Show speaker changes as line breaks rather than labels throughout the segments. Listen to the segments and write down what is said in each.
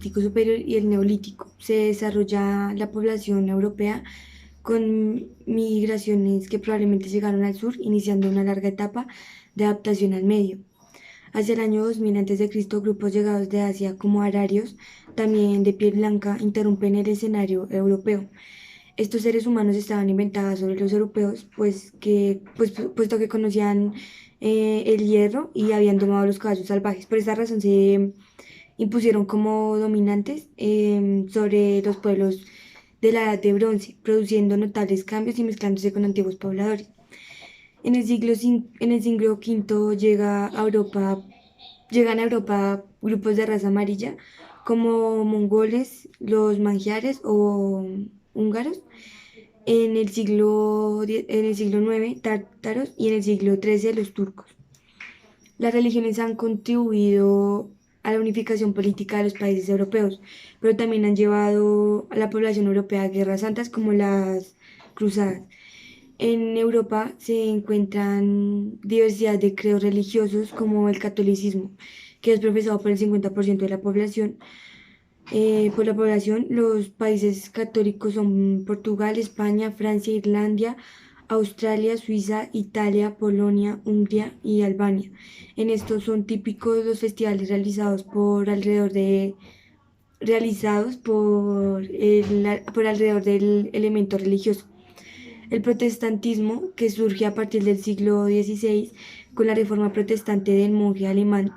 Superior y el Neolítico. Se desarrolla la población europea con migraciones que probablemente llegaron al sur, iniciando una larga etapa de adaptación al medio. Hacia el año 2000 a.C., grupos llegados de Asia como ararios, también de piel blanca, interrumpen el escenario europeo. Estos seres humanos estaban inventados sobre los europeos, puesto que conocían el hierro y habían domado los caballos salvajes. Por esta razón se impusieron como dominantes sobre los pueblos de la Edad de Bronce, produciendo notables cambios y mezclándose con antiguos pobladores. En el siglo V llegan a Europa grupos de raza amarilla como mongoles, los magiares o húngaros. En el siglo IX, tártaros y en el siglo XIII los turcos. Las religiones han contribuido a la unificación política de los países europeos, pero también han llevado a la población europea a guerras santas como las cruzadas. En Europa se encuentran diversidad de credos religiosos como el catolicismo, que es profesado por el 50% de la población. Los países católicos son Portugal, España, Francia, Irlanda, Australia, Suiza, Italia, Polonia, Hungría y Albania. En estos son típicos los festivales realizados por alrededor del elemento religioso. El protestantismo, que surge a partir del siglo XVI con la reforma protestante del monje alemán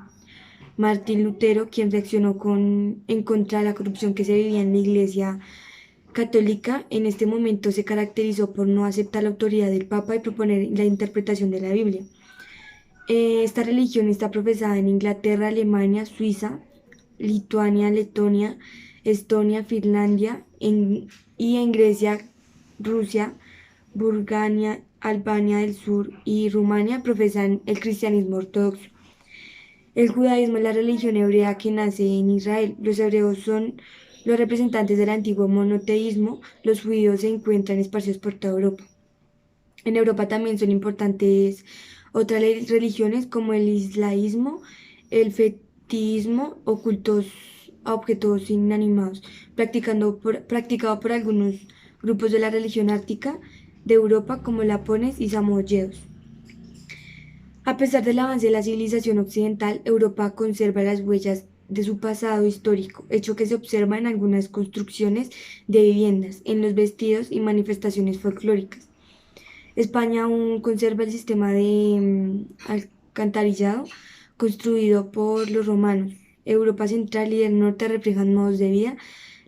Martín Lutero, quien reaccionó en contra de la corrupción que se vivía en la Iglesia católica, en este momento se caracterizó por no aceptar la autoridad del Papa y proponer la interpretación de la Biblia. Esta religión está profesada en Inglaterra, Alemania, Suiza, Lituania, Letonia, Estonia, Finlandia y en Grecia, Rusia, Bulgaria, Albania del Sur y Rumania profesan el cristianismo ortodoxo. El judaísmo es la religión hebrea que nace en Israel. Los hebreos son los representantes del antiguo monoteísmo. Los judíos se encuentran esparcidos por toda Europa. En Europa también son importantes otras religiones como el islamismo, el fetichismo o cultos a objetos inanimados, practicado por algunos grupos de la religión ártica de Europa como lapones y samoyedos. A pesar del avance de la civilización occidental, Europa conserva las huellas de su pasado histórico, hecho que se observa en algunas construcciones de viviendas, en los vestidos y manifestaciones folclóricas. España aún conserva el sistema de alcantarillado construido por los romanos. Europa Central y del Norte reflejan modos de vida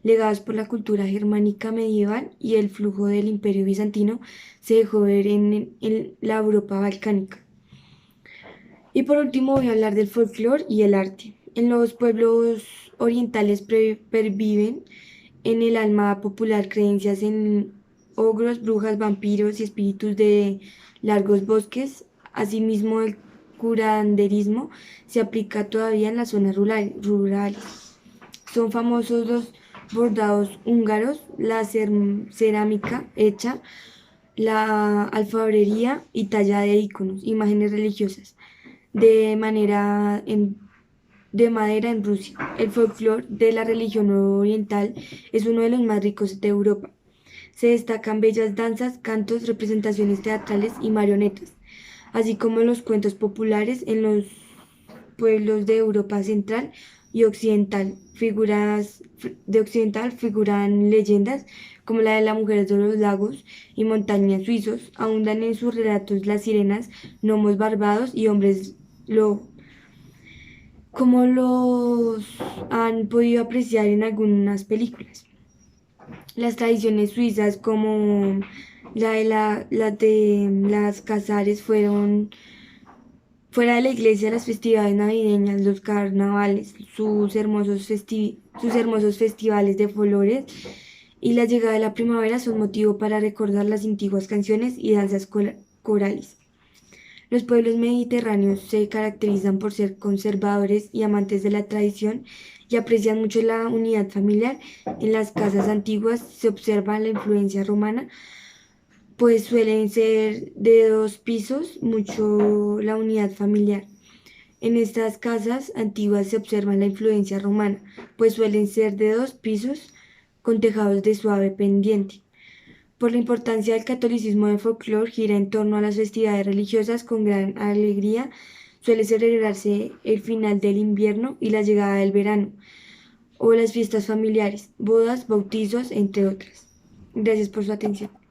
legados por la cultura germánica medieval y el flujo del Imperio bizantino se dejó ver en la Europa balcánica. Y por último voy a hablar del folclore y el arte. En los pueblos orientales perviven en el alma popular creencias en ogros, brujas, vampiros y espíritus de largos bosques. Asimismo, el curanderismo se aplica todavía en las zonas rurales. Son famosos los bordados húngaros, la cerámica hecha, la alfarería y talla de iconos, imágenes religiosas de de madera en Rusia. El folclore de la religión oriental es uno de los más ricos de Europa. Se destacan bellas danzas, cantos, representaciones teatrales y marionetas, así como los cuentos populares en los pueblos de Europa central y occidental. Figuran leyendas como la de las mujeres de los lagos y montañas suizos. Abundan en sus relatos las sirenas, gnomos barbados y hombres lobo, como los han podido apreciar en algunas películas. Las tradiciones suizas como la de las casares fueron fuera de la iglesia, las festividades navideñas, los carnavales, sus hermosos festivales de colores y la llegada de la primavera son motivo para recordar las antiguas canciones y danzas corales. Los pueblos mediterráneos se caracterizan por ser conservadores y amantes de la tradición y aprecian mucho la unidad familiar. En las casas antiguas se observa la influencia romana, pues suelen ser de dos pisos, mucho la unidad familiar. En estas casas antiguas se observa la influencia romana, pues suelen ser de 2 pisos con tejados de suave pendiente. Por la importancia del catolicismo de folclore, gira en torno a las festividades religiosas con gran alegría. Suele celebrarse el final del invierno y la llegada del verano, o las fiestas familiares, bodas, bautizos, entre otras. Gracias por su atención.